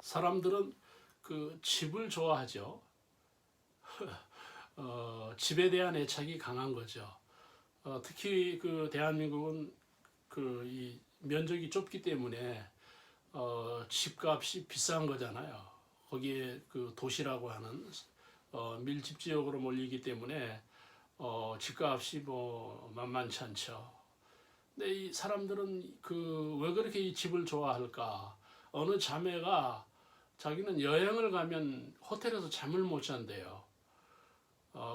사람들은 그 집을 좋아하죠. 집에 대한 애착이 강한 거죠. 특히 그 대한민국은 그 이 면적이 좁기 때문에 집값이 비싼 거잖아요. 거기에 그 도시라고 하는 밀집 지역으로 몰리기 때문에 집값이 뭐 만만치 않죠. 근데 이 사람들은 그 왜 그렇게 이 집을 좋아할까? 어느 자매가 자기는 여행을 가면 호텔에서 잠을 못 잔대요.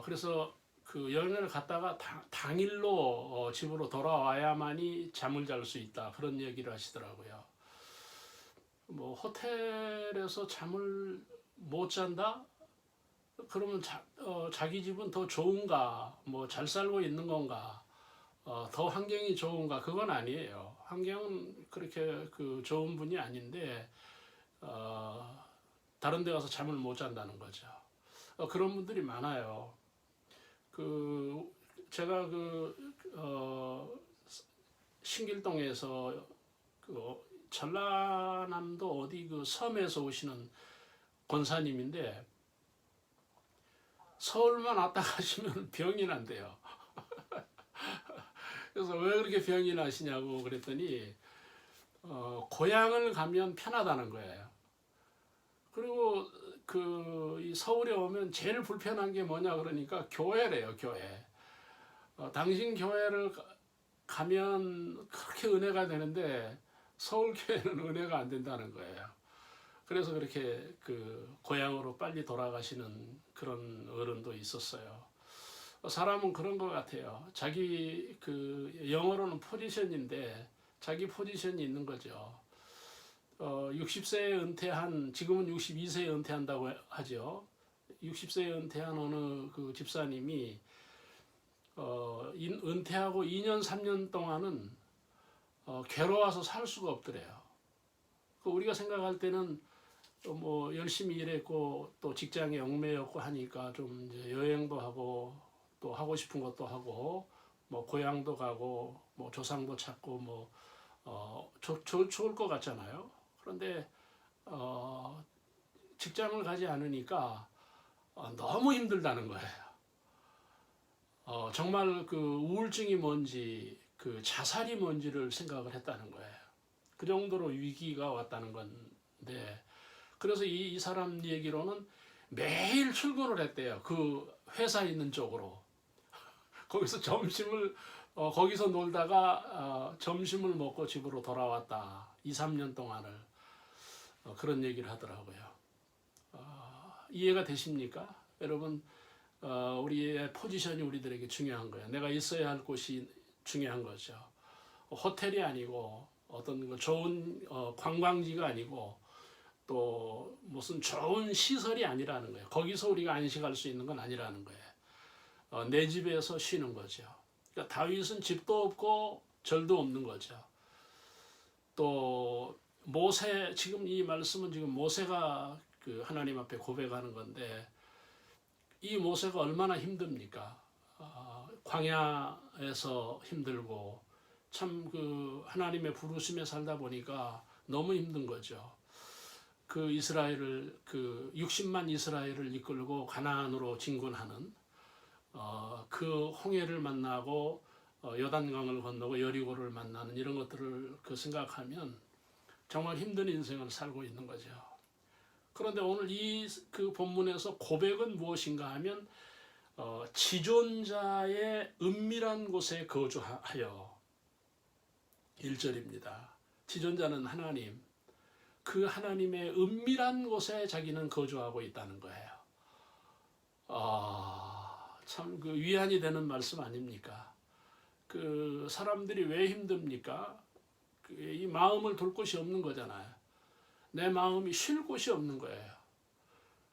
그래서 그 여행을 갔다가 당일로 집으로 돌아와야만이 잠을 잘 수 있다. 그런 얘기를 하시더라고요. 뭐 호텔에서 잠을 못 잔다? 그러면 자기 집은 더 좋은가? 뭐 잘 살고 있는 건가? 더 환경이 좋은가? 그건 아니에요. 환경은 그렇게 그 좋은 분이 아닌데 다른 데 가서 잠을 못 잔다는 거죠. 그런 분들이 많아요. 그 제가 신길동에서 그 전라남도 어디 그 섬에서 오시는 권사님인데 서울만 왔다 가시면 병이 난대요. 그래서 왜 그렇게 병이 나시냐고 그랬더니 고향을 가면 편하다는 거예요. 그리고 이 서울에 오면 제일 불편한 게 뭐냐 그러니까 교회래요, 교회. 당신 교회를 가면 그렇게 은혜가 되는데 서울 교회는 은혜가 안 된다는 거예요. 그래서 그렇게 그 고향으로 빨리 돌아가시는 그런 어른도 있었어요. 사람은 그런 것 같아요. 자기 그 영어로는 포지션인데 자기 포지션이 있는 거죠. 60세에 은퇴한, 지금은 62세에 은퇴한다고 하죠. 60세에 은퇴한 어느 그 집사님이 은퇴하고 2년 3년 동안은 괴로워서 살 수가 없더래요. 우리가 생각할 때는 뭐 열심히 일했고 또 직장에 얽매였고 하니까 좀 이제 여행도 하고 또 하고 싶은 것도 하고 뭐 고향도 가고 뭐 조상도 찾고 뭐 좋을 것 같잖아요. 그런데 직장을 가지 않으니까 너무 힘들다는 거예요. 정말 그 우울증이 뭔지 그 자살이 뭔지를 생각을 했다는 거예요. 그 정도로 위기가 왔다는 건데, 그래서 이 사람 얘기로는 매일 출근을 했대요. 그 회사 있는 쪽으로. 거기서 거기서 놀다가 점심을 먹고 집으로 돌아왔다. 2, 3년 동안을. 그런 얘기를 하더라고요. 이해가 되십니까? 여러분, 우리의 포지션이 우리들에게 중요한 거예요. 내가 있어야 할 곳이 중요한 거죠. 호텔이 아니고 어떤 좋은 관광지가 아니고 또 무슨 좋은 시설이 아니라는 거예요. 거기서 우리가 안식할 수 있는 건 아니라는 거예요. 내 집에서 쉬는 거죠. 그러니까 다윗은 집도 없고 절도 없는 거죠. 또 모세, 지금 이 말씀은 지금 모세가 그 하나님 앞에 고백하는 건데, 이 모세가 얼마나 힘듭니까? 광야에서 힘들고 참 그 하나님의 부르심에 살다 보니까 너무 힘든 거죠. 그 이스라엘을, 그 60만 이스라엘을 이끌고 가나안으로 진군하는 그 홍해를 만나고 요단강을 건너고 여리고를 만나는 이런 것들을 그 생각하면 정말 힘든 인생을 살고 있는 거죠. 그런데 오늘 이 그 본문에서 고백은 무엇인가 하면 지존자의 은밀한 곳에 거주하여, 1절입니다. 지존자는 하나님, 그 하나님의 은밀한 곳에 자기는 거주하고 있다는 거예요. 참 그 위안이 되는 말씀 아닙니까? 그 사람들이 왜 힘듭니까? 이 마음을 둘 곳이 없는 거잖아요. 내 마음이 쉴 곳이 없는 거예요.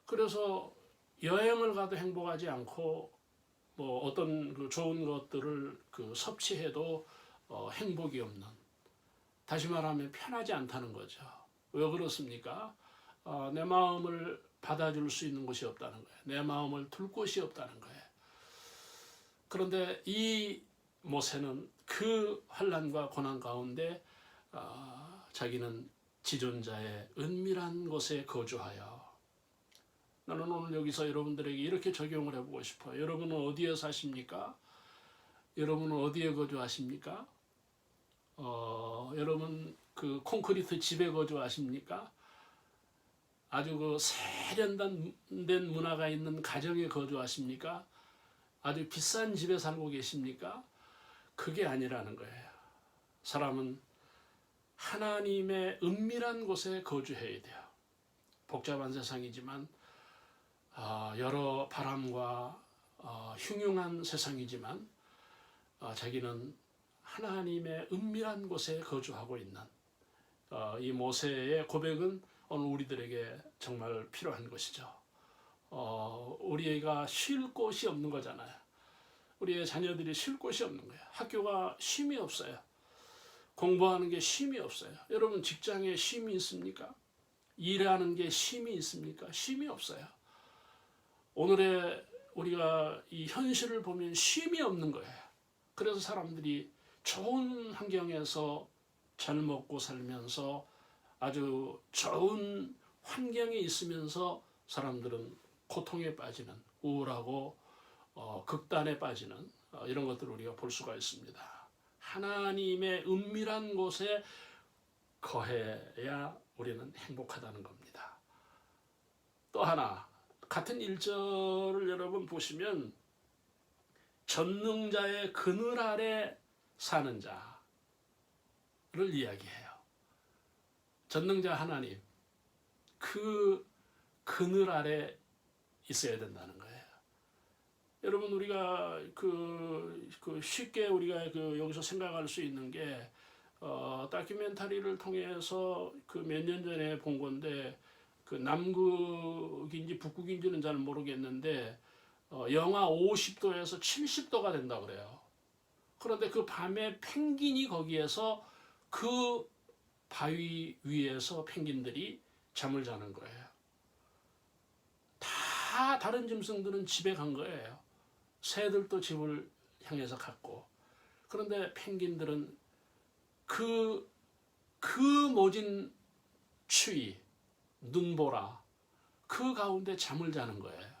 그래서 여행을 가도 행복하지 않고 뭐 어떤 그 좋은 것들을 그 섭취해도 행복이 없는, 다시 말하면 편하지 않다는 거죠. 왜 그렇습니까? 내 마음을 받아줄 수 있는 곳이 없다는 거예요. 내 마음을 둘 곳이 없다는 거예요. 그런데 이 모세는 그 환난과 고난 가운데 자기는 지존자의 은밀한 곳에 거주하여. 나는 오늘 여기서 여러분들에게 이렇게 적용을 해보고 싶어요. 여러분은 어디에 사십니까? 여러분은 어디에 거주하십니까? 여러분 그 콘크리트 집에 거주하십니까? 아주 그 세련된 문화가 있는 가정에 거주하십니까? 아주 비싼 집에 살고 계십니까? 그게 아니라는 거예요. 사람은 하나님의 은밀한 곳에 거주해야 돼요. 복잡한 세상이지만 여러 바람과 흉흉한 세상이지만 자기는 하나님의 은밀한 곳에 거주하고 있는 이 모세의 고백은 오늘 우리들에게 정말 필요한 것이죠. 우리가 쉴 곳이 없는 거잖아요. 우리의 자녀들이 쉴 곳이 없는 거예요. 학교가 쉼이 없어요. 공부하는 게 쉼이 없어요. 여러분 직장에 쉼이 있습니까? 일하는 게 쉼이 있습니까? 쉼이 없어요. 오늘의 우리가 이 현실을 보면 쉼이 없는 거예요. 그래서 사람들이 좋은 환경에서 잘 먹고 살면서 아주 좋은 환경에 있으면서 사람들은 고통에 빠지는, 우울하고 극단에 빠지는 이런 것들을 우리가 볼 수가 있습니다. 하나님의 은밀한 곳에 거해야 우리는 행복하다는 겁니다. 또 하나, 같은 1절을 여러분 보시면 전능자의 그늘 아래 사는 자를 이야기해요. 전능자 하나님, 그 그늘 아래 있어야 된다는 거예요. 여러분 우리가 쉽게 우리가 여기서 생각할 수 있는 게 다큐멘터리를 통해서 몇 년 전에 본 건데 남극인지 북극인지는 잘 모르겠는데 영하 50도에서 70도가 된다 그래요. 그런데 그 밤에 펭귄이 거기에서 그 바위 위에서 펭귄들이 잠을 자는 거예요. 다 다른 짐승들은 집에 간 거예요. 새들도 집을 향해서 갔고. 그런데 펭귄들은 그 모진 추위, 눈보라, 그 가운데 잠을 자는 거예요.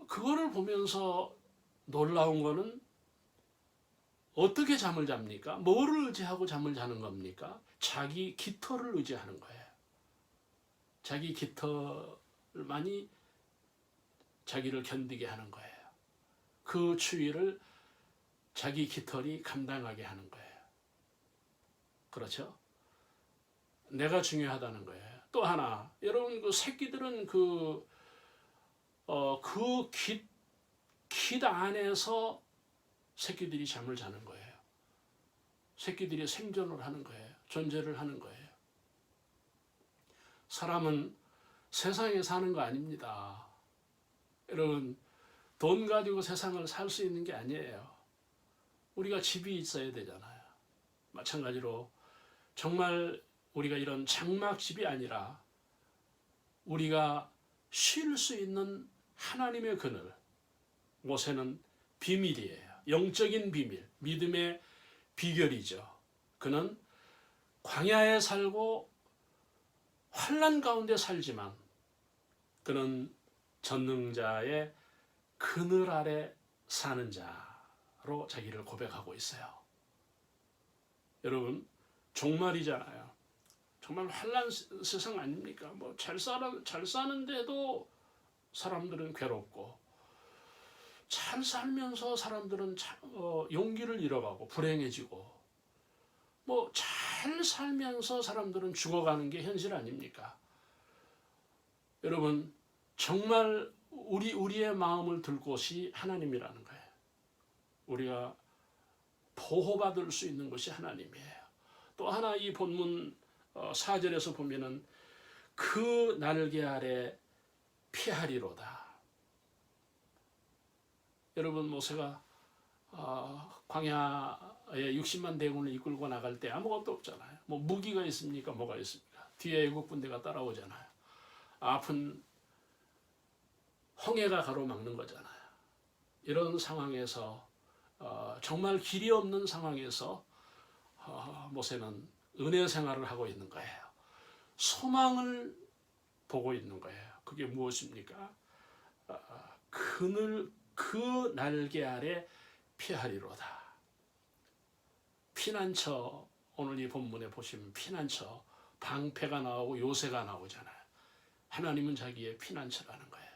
그거를 보면서 놀라운 거는 어떻게 잠을 잡니까? 뭐를 의지하고 잠을 자는 겁니까? 자기 깃털을 의지하는 거예요. 자기 깃털만이 자기를 견디게 하는 거예요. 그 추위를 자기 깃털이 감당하게 하는 거예요. 그렇죠? 내가 중요하다는 거예요. 또 하나, 여러분 그 새끼들은 깃 안에서 새끼들이 잠을 자는 거예요. 새끼들이 생존을 하는 거예요. 존재를 하는 거예요. 사람은 세상에 사는 거 아닙니다. 여러분, 돈 가지고 세상을 살 수 있는 게 아니에요. 우리가 집이 있어야 되잖아요. 마찬가지로 정말 우리가 이런 장막집이 아니라 우리가 쉴 수 있는 하나님의 그늘, 모세는 비밀이에요. 영적인 비밀, 믿음의 비결이죠. 그는 광야에 살고 환난 가운데 살지만 그는 전능자의 그늘 아래 사는 자로 자기를 고백하고 있어요. 여러분, 종말이잖아요. 정말 환난 세상 아닙니까? 잘 사는데도 사람들은 괴롭고, 잘 살면서 사람들은 용기를 잃어가고 불행해지고, 잘 살면서 사람들은 죽어가는 게 현실 아닙니까? 여러분, 정말 우리의 마음을 들 곳이 하나님이라는 거예요. 우리가 보호받을 수 있는 것이 하나님이에요. 또 하나 이 본문 4절에서 보면은 그 날개 아래 피하리로다. 여러분, 모세가 광야에 60만 대군을 이끌고 나갈 때 아무것도 없잖아요. 무기가 있습니까? 뭐가 있습니까? 뒤에 애국 군대가 따라오잖아요. 아픈 홍해가 가로막는 거잖아요. 이런 상황에서 정말 길이 없는 상황에서 모세는 은혜 생활을 하고 있는 거예요. 소망을 보고 있는 거예요. 그게 무엇입니까? 그늘 그 날개 아래 피하리로다. 피난처, 오늘 이 본문에 보시면 피난처, 방패가 나오고 요새가 나오잖아요. 하나님은 자기의 피난처라는 거예요.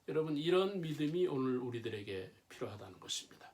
여러분, 이런 믿음이 오늘 우리들에게 필요하다는 것입니다.